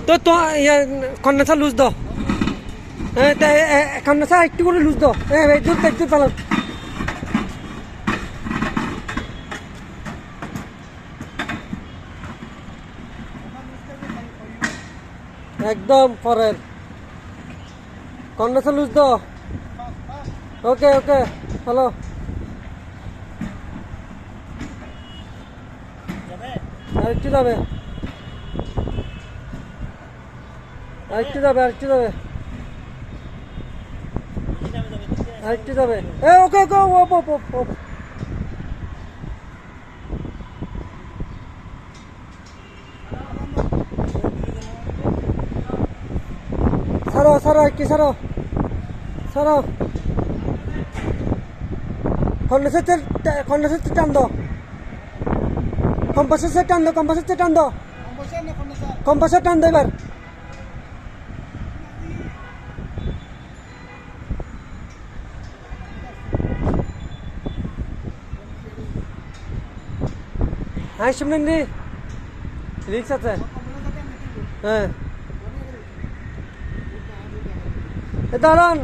তো তো condenser loose দাও। হ্যাঁ কন্ডেন্সার একটু করে লুজ দাও। হ্যাঁ একটু একটু চালাও। একদম পরের কন্ডেন্সার লুজ দাও। ওকে ওকে হ্যালো। আরেকটু যাবে, আরেকটু যাবে, আরেকটু যাবে, আরেকটু যাবে। এ ওকে ওকে ওপ ওপ ওপ ওপ। ছাড়ো ছাড়ো একটু ছাড়ো ছাড়ো। কন্ডেন্সার টান দাও। কম্পাসের টান দাও, কম্পাসের টান দাও, কম্পাসের টান দাও এবার। হ্যাঁ শুনলেন নি রিক্স আছে। হ্যাঁ দাঁড়ান।